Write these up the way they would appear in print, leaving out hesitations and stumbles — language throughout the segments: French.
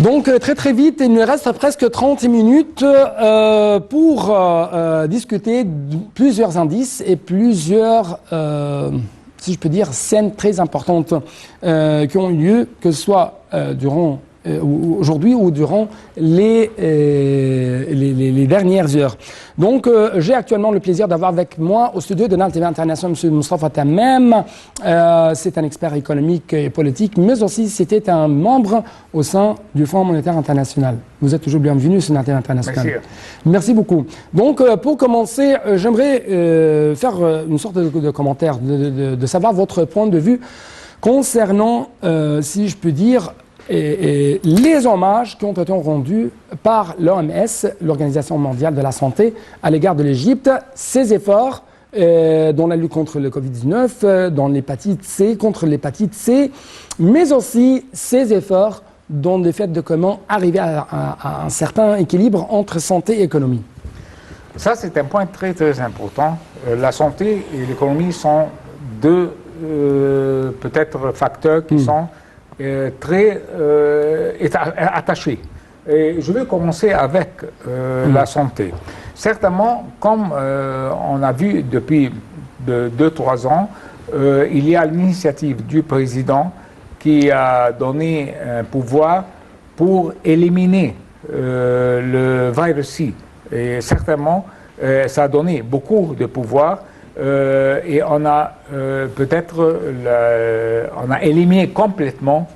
Donc très vite, il nous reste presque 30 minutes pour discuter de plusieurs indices et plusieurs, si je peux dire, scènes très importantes qui ont eu lieu, que ce soit durant aujourd'hui ou durant les dernières heures. Donc, j'ai actuellement le plaisir d'avoir avec moi au studio de Nal TV International M. Moustapha Tamem. C'est un expert économique et politique, mais aussi c'était un membre au sein du Fonds monétaire international. Vous êtes toujours bienvenu sur Nal TV International. Merci. Merci beaucoup. Donc, pour commencer, j'aimerais faire une sorte de commentaire, de savoir votre point de vue concernant, si je peux dire, et les hommages qui ont été rendus par l'OMS, l'Organisation mondiale de la santé, à l'égard de l'Égypte, ses efforts dans la lutte contre le Covid-19, dans l'hépatite C, contre l'hépatite C, mais aussi ses efforts dans le fait de comment arriver à un certain équilibre entre santé et économie. Ça, c'est un point très important. La santé et l'économie sont deux, peut-être, facteurs qui sont très attaché. Et je vais commencer avec la santé. Certainement, comme on a vu depuis 2-3 ans, il y a l'initiative du président qui a donné un pouvoir pour éliminer le virus C. Et certainement, ça a donné beaucoup de pouvoir. Et on a peut-être on a éliminé complètement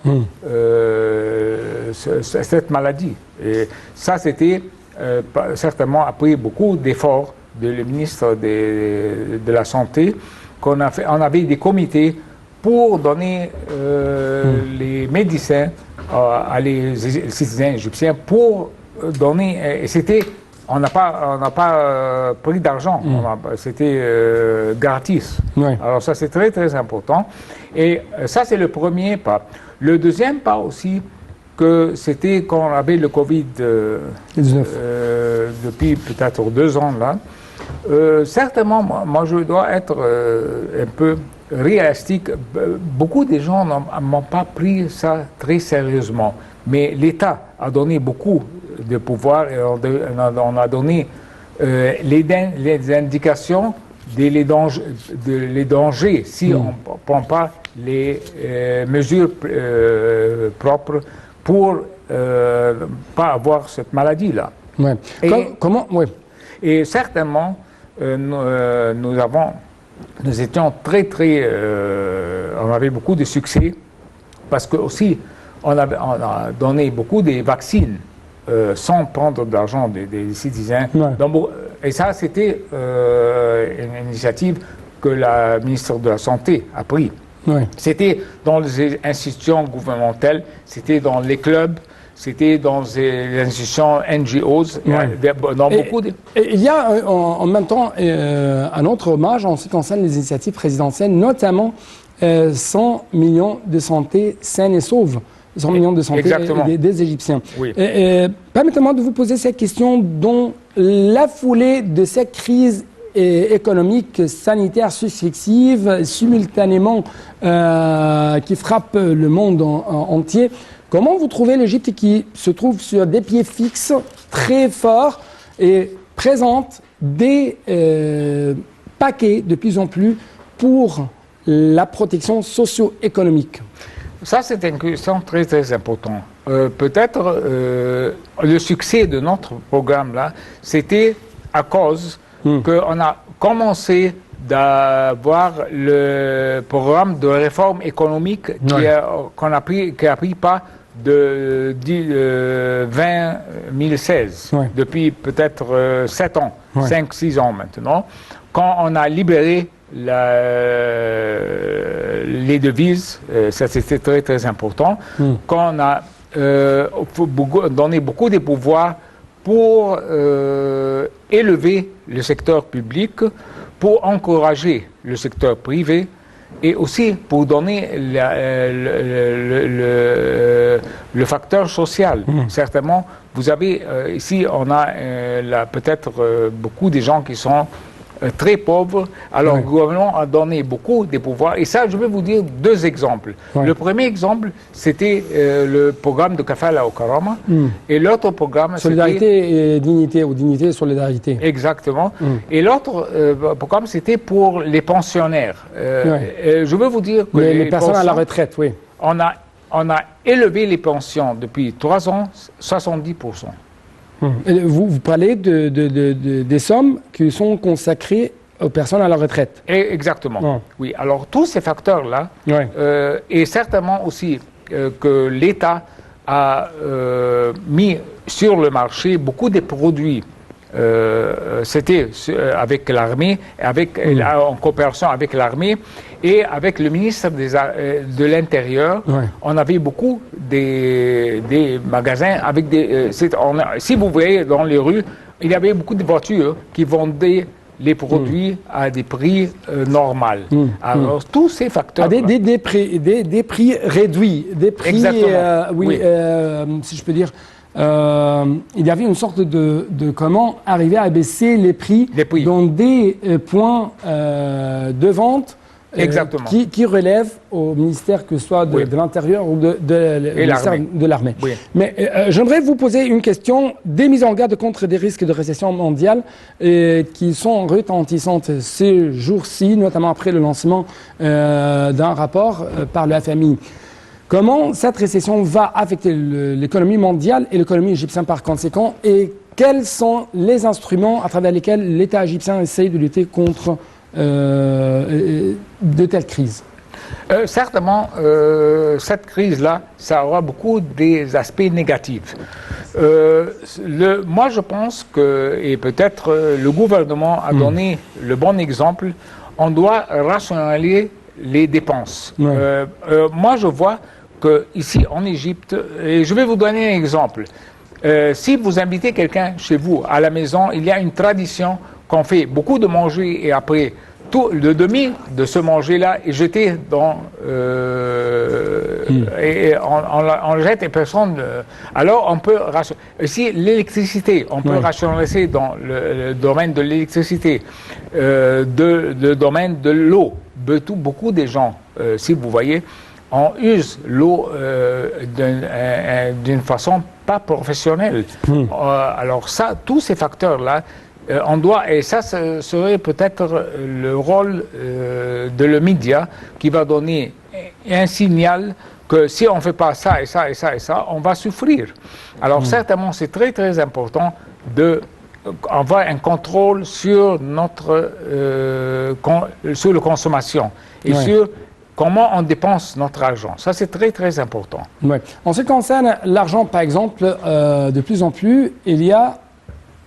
cette maladie. Et ça, c'était certainement après beaucoup d'efforts du ministre de la Santé qu'on a fait. On avait des comités pour donner les médecins à les citoyens égyptiens pour donner. Et c'était on n'a pas pris d'argent, c'était gratis. Oui. Alors ça, c'est très important. Et ça, c'est le premier pas. Le deuxième pas aussi, que c'était quand on avait le Covid depuis peut-être 2 ans là. Certainement, moi, je dois être un peu réalistique. Beaucoup de gens n'ont pas pris ça très sérieusement. Mais l'État a donné beaucoup de pouvoir et on a donné les indications des dangers si on ne prend pas les mesures propres pour pas avoir cette maladie-là. Ouais. Et certainement, nous étions on avait beaucoup de succès parce que aussi on a donné beaucoup de vaccins sans prendre d'argent des citoyens. Ouais. Et ça, c'était une initiative que la ministre de la Santé a prise. Ouais. C'était dans les institutions gouvernementales, c'était dans les clubs, c'était dans les institutions NGOs, dans beaucoup de... Et il y a en même temps un autre hommage en ce qui concerne les initiatives présidentielles, notamment 100 millions de santé saine et sauve. 100 millions de santé des Égyptiens. Oui. Permettez-moi de vous poser cette question dans la foulée de cette crise économique, sanitaire successive, simultanément qui frappe le monde entier. Comment vous trouvez l'Égypte qui se trouve sur des pieds fixes très forts et présente des paquets de plus en plus pour la protection socio-économique? Ça, c'est une question très importante. Peut-être le succès de notre programme-là, c'était à cause qu'on a commencé d'avoir le programme de réforme économique qui a pris pas de 2016, depuis peut-être 7 ans, 5-6 ans maintenant, quand on a libéré les devises, ça c'était très important, quand on a donné beaucoup de pouvoirs pour élever le secteur public, pour encourager le secteur privé et aussi pour donner le facteur social. Certainement, vous avez ici, on a peut-être beaucoup de gens qui sont très pauvres. Alors, le gouvernement a donné beaucoup de pouvoirs. Et ça, je vais vous dire deux exemples. Le premier exemple, c'était le programme de Kafala au Karama. Et l'autre programme, Solidarité et dignité, ou dignité et solidarité. Exactement. Et l'autre programme, c'était pour les pensionnaires. Je veux vous dire que les personnes à la retraite, oui. On a élevé les pensions depuis 3 ans, 70%. Vous parlez des sommes qui sont consacrées aux personnes à la retraite. Exactement. Oui. Alors, tous ces facteurs-là, et certainement aussi que l'État a mis sur le marché beaucoup de produits. C'était avec l'armée, en coopération avec l'armée et avec le ministre de l'Intérieur. On avait beaucoup des magasins avec des. Si vous voyez dans les rues, il y avait beaucoup de voitures qui vendaient les produits à des prix normaux. Alors, tous ces facteurs. Des prix réduits, des prix. Exactement. Si je peux dire. Il y avait une sorte de comment arriver à baisser les prix dans des points de vente qui relèvent au ministère, que ce soit de l'Intérieur ou de l'armée. Mais j'aimerais vous poser une question. Des mises en garde contre des risques de récession mondiale qui sont retentissantes ces jours-ci, notamment après le lancement d'un rapport par le FMI. Comment cette récession va affecter l'économie mondiale et l'économie égyptienne par conséquent, et quels sont les instruments à travers lesquels l'État égyptien essaye de lutter contre de telles crises? Certainement, cette crise-là, ça aura beaucoup des aspects négatifs. Moi, je pense que, et peut-être le gouvernement a donné le bon exemple, on doit rationaliser les dépenses. Moi, je vois qu'ici, en Égypte, et je vais vous donner un exemple. Si vous invitez quelqu'un chez vous, à la maison, il y a une tradition qu'on fait beaucoup de manger et après, tout le demi de ce manger-là est jeté dans... et on jette et personne... alors, on peut... Ici, l'électricité, on peut rationaliser dans le domaine de l'électricité, le domaine de l'eau. Beaucoup de gens, si vous voyez, on use l'eau d'une façon pas professionnelle. Alors ça, tous ces facteurs-là, on doit, et ça serait peut-être le rôle de le média qui va donner un signal que si on ne fait pas ça et ça et ça et ça, on va souffrir. Alors certainement, c'est très très important d'avoir un contrôle sur sur la consommation et sur comment on dépense notre argent. Ça, c'est très, très important. En ce qui concerne l'argent, par exemple, de plus en plus, il y a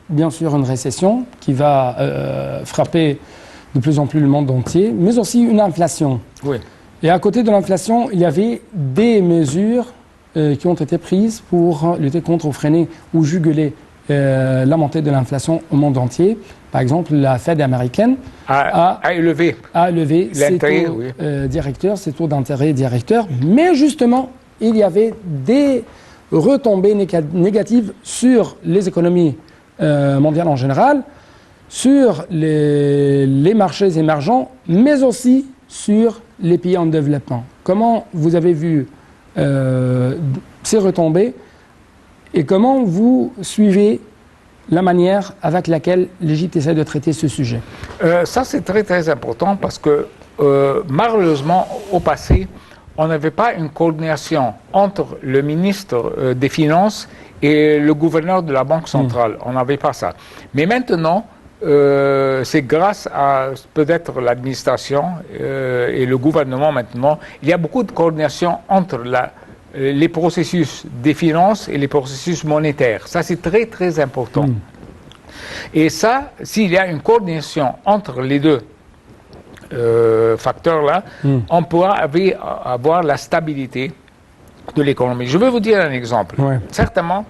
bien sûr une récession qui va frapper de plus en plus le monde entier, mais aussi une inflation. Et à côté de l'inflation, il y avait des mesures qui ont été prises pour lutter contre ou freiner ou juguler la montée de l'inflation au monde entier. Par exemple, la Fed américaine a élevé ses taux directeurs, ses taux d'intérêt directeurs, mais justement, il y avait des retombées négatives sur les économies mondiales en général, sur les marchés émergents, mais aussi sur les pays en développement. Comment vous avez vu ces retombées et comment vous suivez la manière avec laquelle l'Égypte essaie de traiter ce sujet? Ça, c'est très, très important parce que, malheureusement, au passé, on n'avait pas une coordination entre le ministre des Finances et le gouverneur de la Banque centrale. On n'avait pas ça. Mais maintenant, c'est grâce à peut-être l'administration et le gouvernement maintenant, il y a beaucoup de coordination entre les processus des finances et les processus monétaires. Ça, c'est très, très important. Et ça, s'il y a une coordination entre les deux facteurs-là, on pourra avoir la stabilité de l'économie. Je vais vous dire un exemple. Certainement,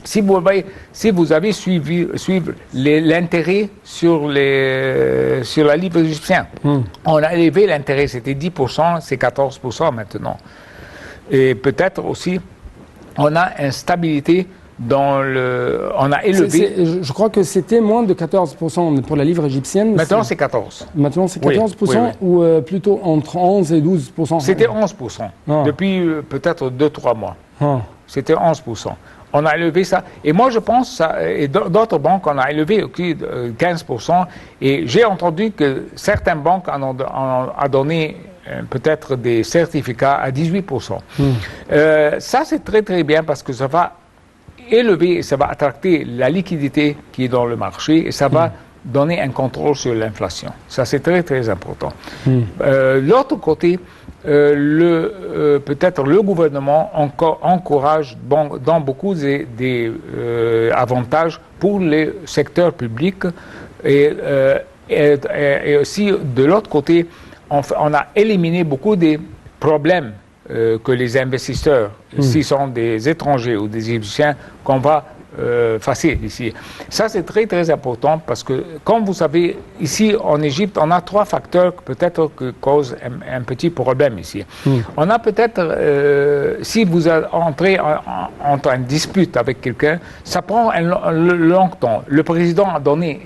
si vous avez suivi l'intérêt sur la livre égyptienne, on a élevé l'intérêt, c'était 10%, c'est 14% maintenant. Et peut-être aussi, on a une stabilité on a élevé. Je crois que c'était moins de 14% pour la livre égyptienne. Maintenant, c'est 14%. Maintenant, c'est 14% ou plutôt entre 11 et 12%. C'était 11% depuis peut-être 2-3 mois. C'était 11%. On a élevé ça. Et moi, je pense, et d'autres banques, on a élevé 15%. Et j'ai entendu que certaines banques ont donné peut-être des certificats à 18%. Ça, c'est très, très bien parce que ça va élever, ça va attracter la liquidité qui est dans le marché et ça va donner un contrôle sur l'inflation. Ça, c'est très, très important. L'autre côté, peut-être le gouvernement encourage dans beaucoup des avantages pour les secteurs publics et aussi de l'autre côté, on a éliminé beaucoup des problèmes que les investisseurs, s'ils sont des étrangers ou des Égyptiens, qu'on va facile ici. Ça, c'est très, très important parce que, comme vous savez, ici, en Égypte, on a 3 facteurs peut-être qui causent un petit problème ici. On a peut-être, si vous entrez en dispute avec quelqu'un, ça prend un long temps. Le président a donné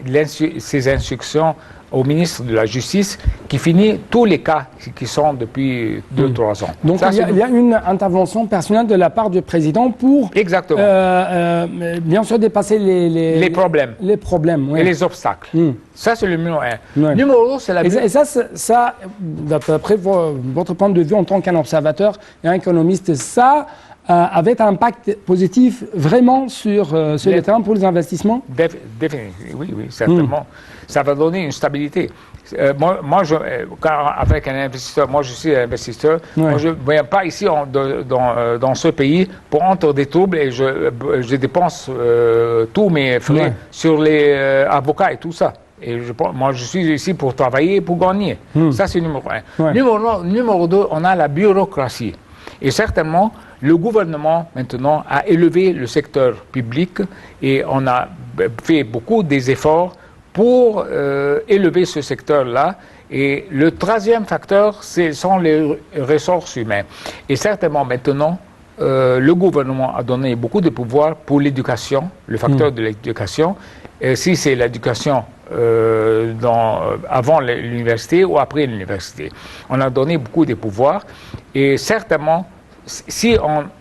ses instructions au ministre de la Justice qui finit tous les cas qui sont depuis 2-3 ans. Donc ça, il y a une intervention personnelle de la part du président pour bien sûr dépasser les problèmes. Les problèmes et les obstacles. Ça, c'est le numéro 1. Numéro 2, c'est la... Et ça d'après votre point de vue en tant qu'un observateur et un économiste, ça avait un impact positif vraiment sur le terrain pour les investissements? Oui, certainement. Ça va donner une stabilité. Moi avec un investisseur, moi je suis un investisseur, moi je ne viens pas ici dans ce pays pour entrer des troubles et je dépense tous mes frais sur les avocats et tout ça. Et moi je suis ici pour travailler et pour gagner. Ça c'est numéro 1. Numéro 2, on a la bureaucratie. Et certainement, le gouvernement, maintenant, a élevé le secteur public et on a fait beaucoup des efforts pour élever ce secteur-là. Et le 3e facteur, ce sont les ressources humaines. Et certainement, maintenant, le gouvernement a donné beaucoup de pouvoir pour l'éducation, le facteur de l'éducation. Si c'est l'éducation avant l'université ou après l'université. On a donné beaucoup de pouvoirs et certainement, si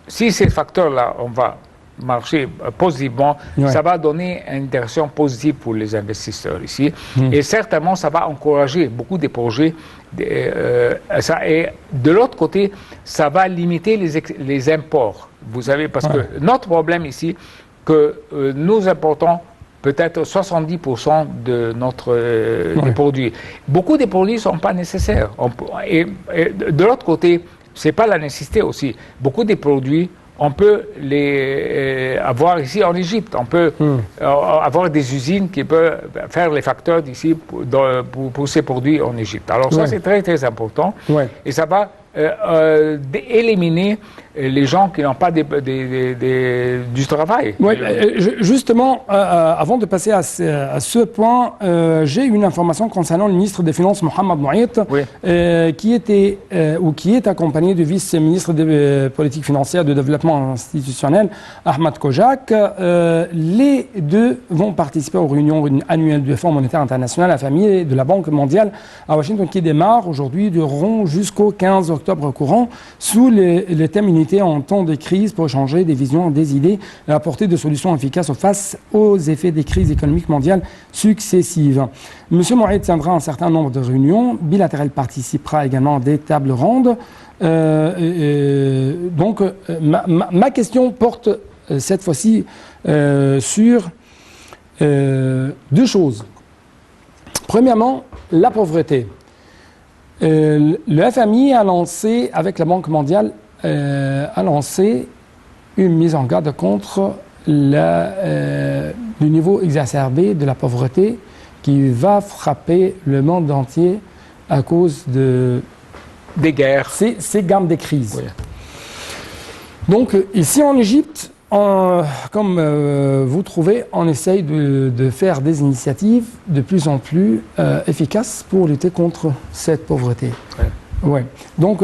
ces facteurs-là, on va marcher positivement, ça va donner une direction positive pour les investisseurs ici. Et certainement, ça va encourager beaucoup de projets. Et de l'autre côté, ça va limiter les imports. Vous savez, parce que notre problème ici, que nous importons peut-être 70% de des produits. Beaucoup des produits ne sont pas nécessaires. Et de l'autre côté, ce n'est pas la nécessité aussi. Beaucoup des produits, on peut les avoir ici en Égypte. On peut avoir des usines qui peuvent faire les facteurs d'ici pour ces produits en Égypte. Alors ça, c'est très, très important. Et ça va éliminer les gens qui n'ont pas du travail. Justement, avant de passer à ce point, j'ai une information concernant le ministre des Finances, Mohamed Mouayet, qui est accompagné du vice-ministre des politiques financières et de développement institutionnel, Ahmed Kojak. Les deux vont participer aux réunions annuelles du Fonds monétaire international, la famille de la Banque mondiale à Washington, qui démarre aujourd'hui, dureront jusqu'au 15 octobre courant, sous les thèmes unité en temps de crise pour échanger des visions, des idées et apporter des solutions efficaces face aux effets des crises économiques mondiales successives. M. Mouayet tiendra un certain nombre de réunions bilatérales, participera également à des tables rondes. Donc, ma question porte cette fois-ci sur 2 choses. Premièrement, la pauvreté. Le FMI a lancé, avec la Banque mondiale, a lancé une mise en garde contre le niveau exacerbé de la pauvreté qui va frapper le monde entier à cause des guerres. Ces gammes des crises. Donc, ici en Égypte, comme vous trouvez, on essaye de faire des initiatives de plus en plus efficaces pour lutter contre cette pauvreté. Donc,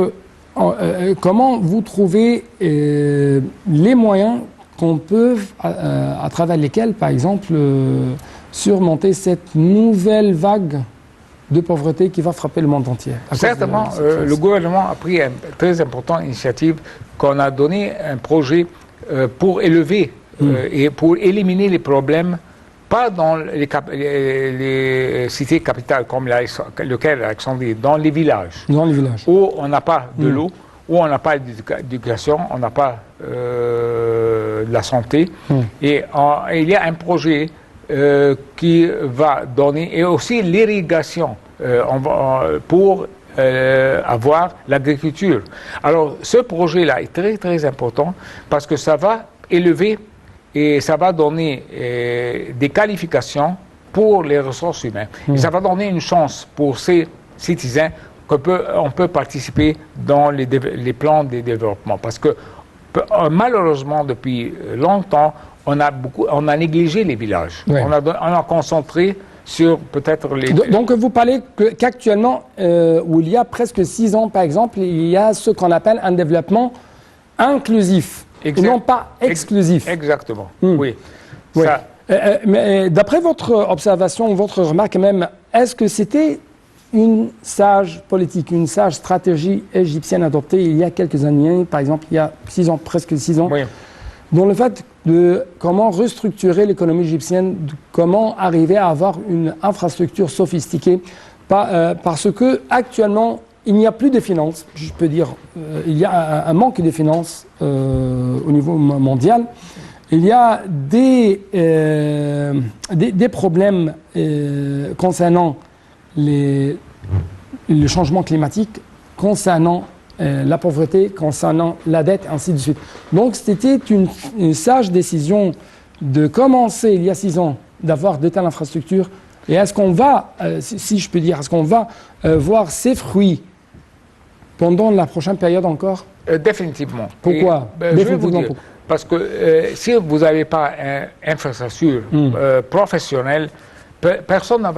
comment vous trouvez les moyens qu'on peut, à travers lesquels, par exemple, surmonter cette nouvelle vague de pauvreté qui va frapper le monde entier. Certainement, le gouvernement a pris une très importante initiative qu'on a donné un projet pour élever et pour éliminer les problèmes, pas dans les cités capitales comme le Caire, Alexandrie, dans les villages. Dans les villages. Où on n'a pas de l'eau, où on n'a pas d'éducation, on n'a pas de la santé. Et il y a un projet qui va donner, et aussi l'irrigation pour avoir l'agriculture. Alors, ce projet-là est très, très important parce que ça va élever et ça va donner des qualifications pour les ressources humaines. Et ça va donner une chance pour ces citoyens qu'on peut participer dans les plans de développement. Parce que malheureusement, depuis longtemps, on a négligé les villages. Ouais. On a concentré sur peut-être les... Donc vous parlez qu'actuellement, où il y a presque 6 ans par exemple, il y a ce qu'on appelle un développement inclusif, et non pas exclusif. Exactement, oui. Ouais. Ça, mais d'après votre observation, votre remarque même, est-ce que c'était une sage politique, une sage stratégie égyptienne adoptée il y a quelques années, par exemple il y a 6 ans, presque 6 ans, oui. dans le fait de comment restructurer l'économie égyptienne, de comment arriver à avoir une infrastructure sophistiquée, parce que actuellement il n'y a plus de finances, je peux dire, il y a un manque de finances au niveau mondial. Il y a des problèmes concernant le changement climatique, concernant la pauvreté, concernant la dette, ainsi de suite. Donc c'était une sage décision de commencer il y a 6 ans d'avoir de telles infrastructures. Et est-ce qu'on va, si je peux dire, est-ce qu'on va voir ses fruits pendant la prochaine période encore? Définitivement. Pourquoi? Je vais vous dire, parce que si vous n'avez pas une infrastructure professionnelle, personne ne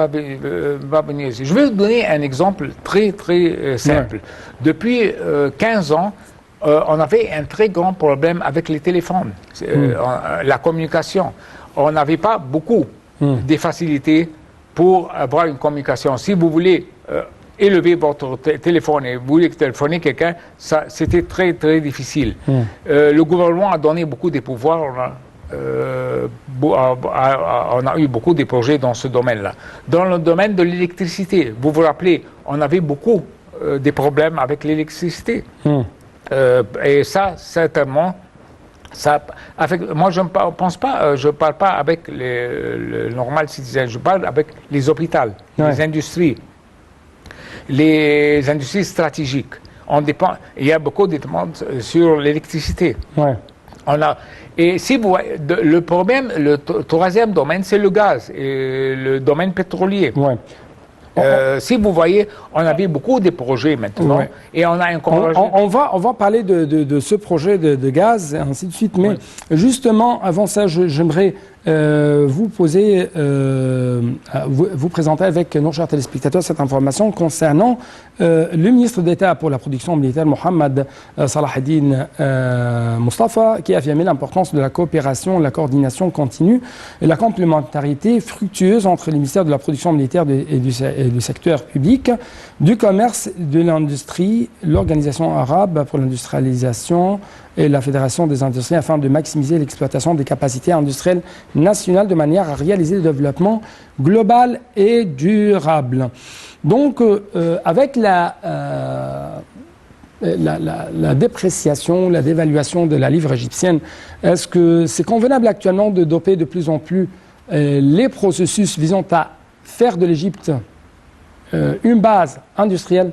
va venir ici. Je vais vous donner un exemple très, très simple. Depuis 15 ans, on avait un très grand problème avec les téléphones, la communication. On n'avait pas beaucoup de facilités pour avoir une communication. Si vous voulez élever votre téléphone et vous voulez téléphoner quelqu'un, c'était très, très difficile. Le gouvernement a donné beaucoup de pouvoirs. On a eu beaucoup de projets dans ce domaine-là. Dans le domaine de l'électricité, vous vous rappelez, on avait beaucoup de problèmes avec l'électricité. Et ça, certainement, moi je ne pense pas, je parle pas avec le normal citoyen, je parle avec les hôpitaux, les industries, les industries stratégiques. Il y a beaucoup de demandes sur l'électricité. Ouais. Et si vous voyez, le troisième domaine, c'est le gaz, et le domaine pétrolier. Ouais. Si vous voyez, on avait beaucoup de projets maintenant, et on a encouragé... On va parler de ce projet de gaz, et ainsi de suite, mais justement, avant ça, j'aimerais vous présenter avec nos chers téléspectateurs cette information concernant le ministre d'État pour la production militaire, Mohamed Salah Eddine Mustafa, qui a affirmé l'importance de la coopération, la coordination continue et la complémentarité fructueuse entre les ministères de la production militaire et du secteur public, du commerce, de l'industrie, l'Organisation arabe pour l'industrialisation et la Fédération des industries afin de maximiser l'exploitation des capacités industrielles nationales de manière à réaliser le développement global et durable. Donc, avec la dépréciation, la dévaluation de la livre égyptienne, est-ce que c'est convenable actuellement de doper de plus en plus les processus visant à faire de l'Égypte une base industrielle?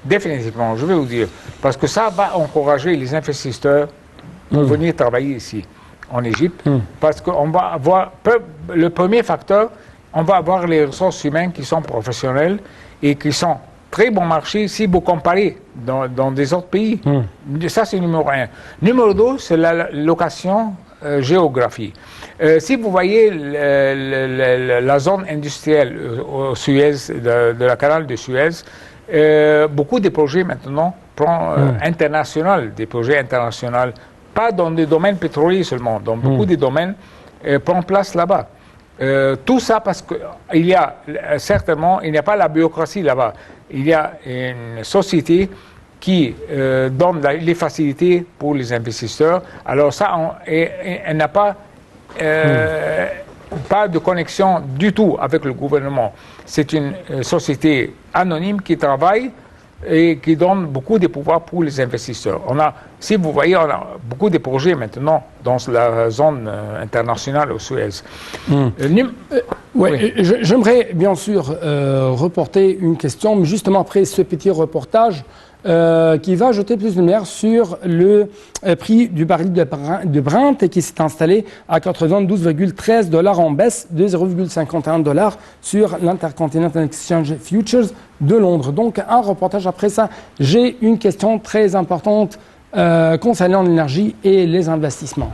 Définitivement, je vais vous dire, parce que ça va encourager les investisseurs à venir travailler ici, en Égypte, parce qu'on va avoir, le premier facteur, on va avoir les ressources humaines qui sont professionnelles et qui sont très bon marché si vous comparez dans des autres pays. Ça, c'est numéro 1. Numéro 2, c'est la location géographie. Si vous voyez la zone industrielle au Suez, de la canal de Suez, beaucoup de projets maintenant internationaux, des projets internationaux pas dans des domaines pétroliers seulement, dans beaucoup de domaines, prend place là-bas. Tout ça parce qu'il y a, certainement, il n'y a pas la bureaucratie là-bas. Il y a une société qui donne les facilités pour les investisseurs. Alors ça, elle n'a pas de connexion du tout avec le gouvernement. C'est une société anonyme qui travaille et qui donne beaucoup de pouvoirs pour les investisseurs. Si vous voyez, on a beaucoup de projets maintenant dans la zone internationale au Suez. Oui. J'aimerais bien sûr reporter une question, mais justement après ce petit reportage, qui va jeter plus de lumière sur le prix du baril de Brent qui s'est installé à 92,13 $ en baisse de 0,51 $ sur l'Intercontinental Exchange Futures de Londres. Donc un reportage après ça. J'ai une question très importante concernant l'énergie et les investissements.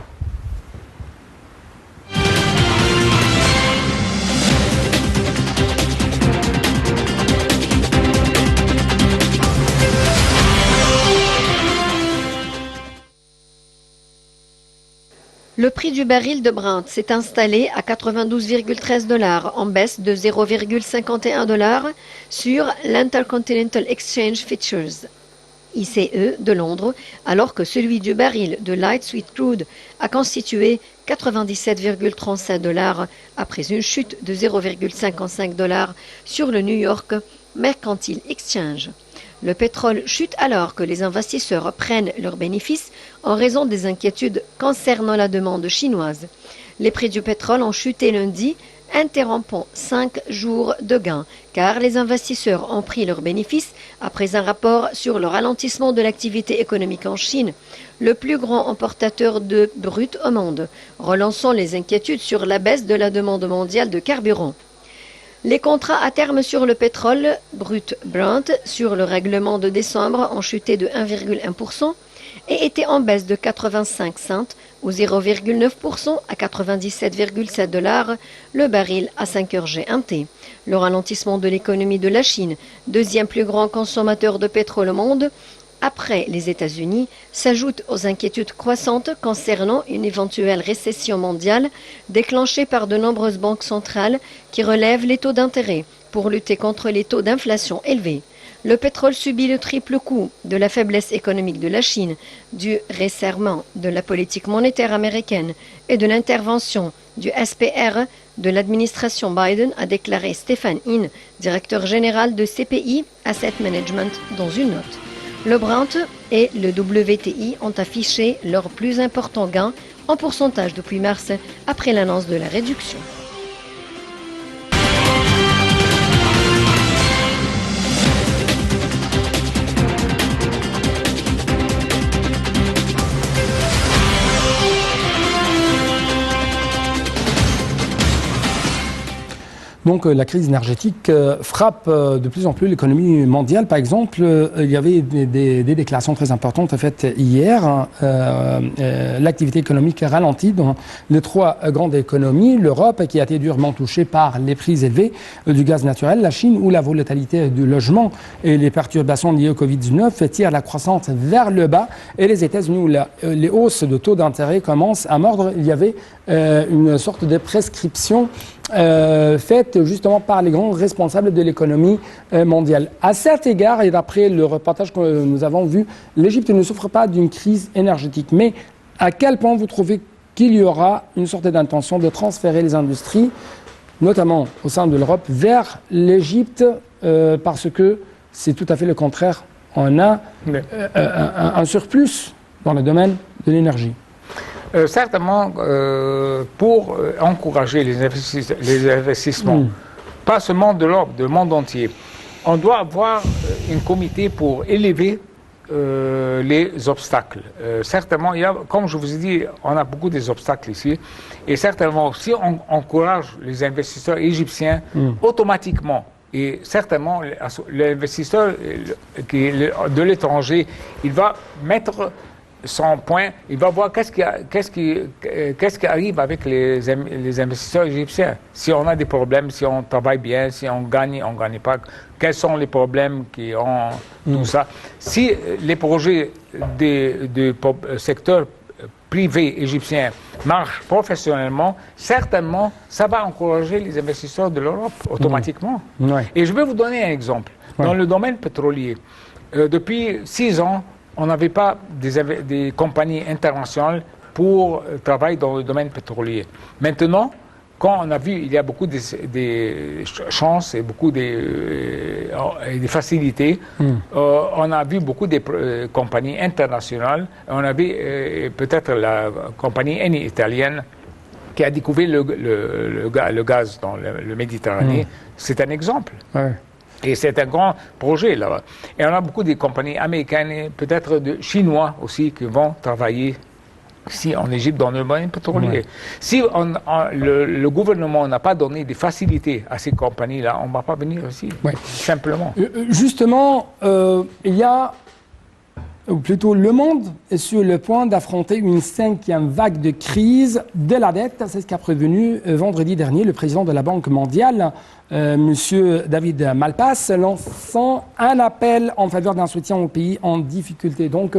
Le prix du baril de Brent s'est installé à 92,13 $ en baisse de 0,51 $ sur l'Intercontinental Exchange Futures, ICE de Londres, alors que celui du baril de Light Sweet Crude a constitué 97,37 $ après une chute de 0,55 $ sur le New York Mercantile Exchange. Le pétrole chute alors que les investisseurs prennent leurs bénéfices en raison des inquiétudes concernant la demande chinoise. Les prix du pétrole ont chuté lundi, interrompant 5 jours de gains, car les investisseurs ont pris leurs bénéfices après un rapport sur le ralentissement de l'activité économique en Chine, le plus grand importateur de brut au monde, relançant les inquiétudes sur la baisse de la demande mondiale de carburant. Les contrats à terme sur le pétrole brut Brent sur le règlement de décembre ont chuté de 1,1% et étaient en baisse de 85 cents ou 0,9% à 97,7 $ le baril à 5 heures GMT. Le ralentissement de l'économie de la Chine, deuxième plus grand consommateur de pétrole au monde, après les États-Unis, s'ajoute aux inquiétudes croissantes concernant une éventuelle récession mondiale déclenchée par de nombreuses banques centrales qui relèvent les taux d'intérêt pour lutter contre les taux d'inflation élevés. Le pétrole subit le triple coup de la faiblesse économique de la Chine, du resserrement de la politique monétaire américaine et de l'intervention du SPR de l'administration Biden, a déclaré Stephen Inn, directeur général de CPI Asset Management, dans une note. Le Brent et le WTI ont affiché leur plus important gain en pourcentage depuis mars après l'annonce de la réduction. Donc la crise énergétique frappe de plus en plus l'économie mondiale. Par exemple, il y avait des déclarations très importantes faites hier. L'activité économique ralentit dans les trois grandes économies. L'Europe, qui a été durement touchée par les prix élevés du gaz naturel. La Chine, où la volatilité du logement et les perturbations liées au Covid-19 tirent la croissance vers le bas. Et les États-Unis, où les hausses de taux d'intérêt commencent à mordre. Il y avait une sorte de prescription faite justement par les grands responsables de l'économie mondiale. À cet égard, et d'après le reportage que nous avons vu, l'Égypte ne souffre pas d'une crise énergétique. Mais à quel point vous trouvez qu'il y aura une sorte d'intention de transférer les industries, notamment au sein de l'Europe, vers l'Égypte, parce que c'est tout à fait le contraire. On a un surplus dans le domaine de l'énergie. Certainement, pour encourager les investissements, pas seulement de l'Europe, du monde entier, on doit avoir un comité pour élever les obstacles. Certainement, comme je vous ai dit, on a beaucoup d'obstacles ici. Et certainement, si on encourage les investisseurs égyptiens automatiquement, et certainement, l'investisseur de l'étranger, il va mettre son point, il va voir qu'est-ce qui arrive avec les investisseurs égyptiens. Si on a des problèmes, si on travaille bien, si on gagne pas, quels sont les problèmes qui ont tout ça. Si les projets du secteur privé égyptien marche professionnellement, certainement, ça va encourager les investisseurs de l'Europe automatiquement. Ouais. Et je vais vous donner un exemple. Ouais. Dans le domaine pétrolier, depuis 6 ans, on n'avait pas des compagnies internationales pour travailler dans le domaine pétrolier. Maintenant, quand on a vu, il y a beaucoup des chances et beaucoup des facilités, on a vu beaucoup de compagnies internationales. On a vu peut-être la compagnie Eni italienne qui a découvert le gaz dans le Méditerranée. C'est un exemple. Ouais. Et c'est un grand projet là-bas. Et on a beaucoup de compagnies américaines et peut-être chinois aussi qui vont travailler ici en Égypte dans le domaine pétrolier. Ouais. Si le gouvernement n'a pas donné des facilités à ces compagnies-là, on ne va pas venir ici, Ouais. simplement. Justement, il y a, ou plutôt le monde est sur le point d'affronter une 5e vague de crise de la dette. C'est ce qu'a prévenu vendredi dernier le président de la Banque mondiale, Monsieur David Malpass, lançant un appel en faveur d'un soutien aux pays en difficulté. Donc,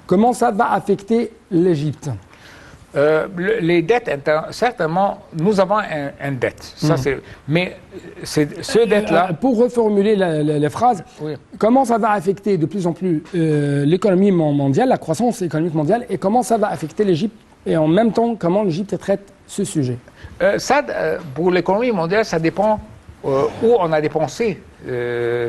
comment ça va affecter l'Égypte? Les dettes, certainement, nous avons une dette. Ça, mais ce dette-là... Pour reformuler la phrase, Oui. comment ça va affecter de plus en plus l'économie mondiale, la croissance économique mondiale, et comment ça va affecter l'Égypte, et en même temps, comment l'Égypte traite ce sujet? Pour l'économie mondiale, ça dépend où on a dépensé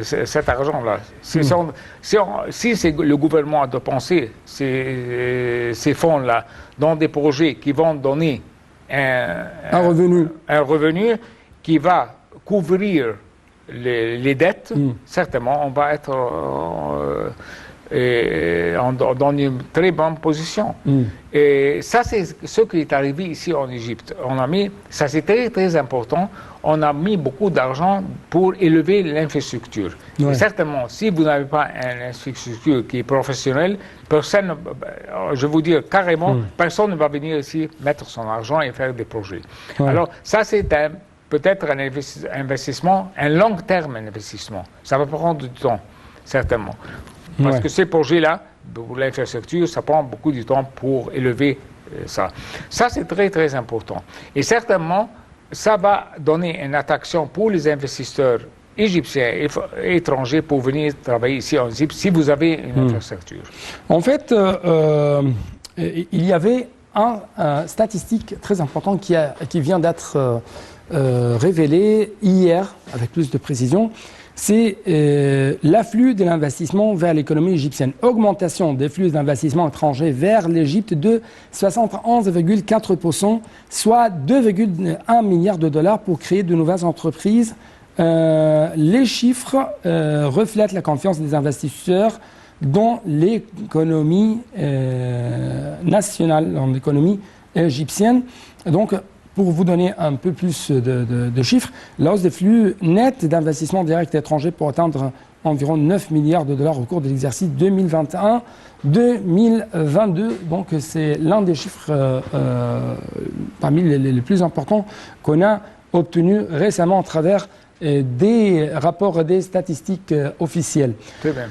cet argent-là. Si c'est le gouvernement a dépensé ces fonds-là dans des projets qui vont donner un revenu qui va couvrir les dettes, certainement, on va être dans une très bonne position. Et ça, c'est ce qui est arrivé ici en Égypte. Ça c'est très, très important, on a mis beaucoup d'argent pour élever l'infrastructure. Ouais. Certainement, si vous n'avez pas une infrastructure qui est professionnelle, personne, je vous dis carrément, personne ne va venir ici mettre son argent et faire des projets. Ouais. Alors, ça c'est peut-être un investissement, un long terme investissement. Ça va prendre du temps, certainement. Parce que ces projets-là, pour l'infrastructure, ça prend beaucoup de temps pour élever ça. Ça, c'est très, très important. Et certainement, ça va donner une attraction pour les investisseurs égyptiens et étrangers pour venir travailler ici en Égypte si vous avez une infrastructure. En fait, il y avait un statistique très important qui vient d'être révélé hier, avec plus de précision. C'est l'afflux de l'investissement vers l'économie égyptienne. Augmentation des flux d'investissement étrangers vers l'Égypte de 71,4%, soit 2,1 milliards de dollars pour créer de nouvelles entreprises. Les chiffres reflètent la confiance des investisseurs dans l'économie nationale, dans l'économie égyptienne. Donc, pour vous donner un peu plus de chiffres, la hausse des flux nets d'investissement direct étranger pour atteindre environ 9 milliards de dollars au cours de l'exercice 2021-2022. Donc c'est l'un des chiffres parmi les plus importants qu'on a obtenus récemment à travers des rapports et des statistiques officielles. Très bien.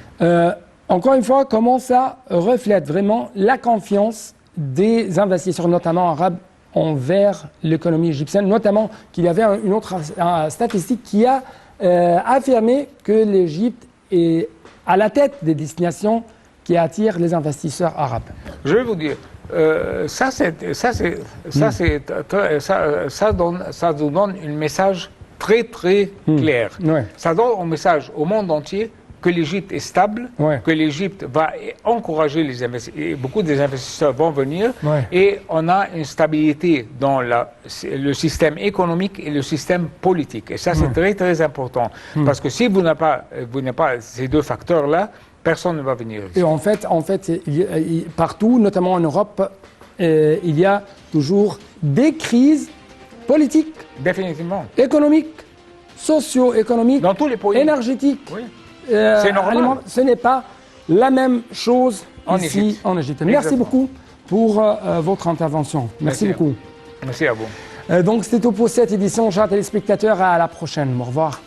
Encore une fois, comment ça reflète vraiment la confiance des investisseurs, notamment arabes, envers l'économie égyptienne, notamment qu'il y avait une autre statistique qui a affirmé que l'Égypte est à la tête des destinations qui attirent les investisseurs arabes. Je vais vous dire, ça nous donne un message très très clair. Ouais. Ça donne un message au monde entier que l'Égypte est stable, que l'Égypte va encourager les investisseurs, beaucoup des investisseurs vont venir, et on a une stabilité dans le système économique et le système politique. Et ça, c'est très, très important. Parce que si vous n'avez pas ces deux facteurs-là, personne ne va venir ici. Et en fait partout, notamment en Europe, il y a toujours des crises politiques, définitivement, économiques, socio-économiques, dans tous les pays, énergétiques. Oui. C'est normal. Ce n'est pas la même chose ici en Égypte. Merci beaucoup pour votre intervention. Merci beaucoup. Merci à vous. Donc, c'était tout pour cette édition. Chers téléspectateurs, à la prochaine. Au revoir.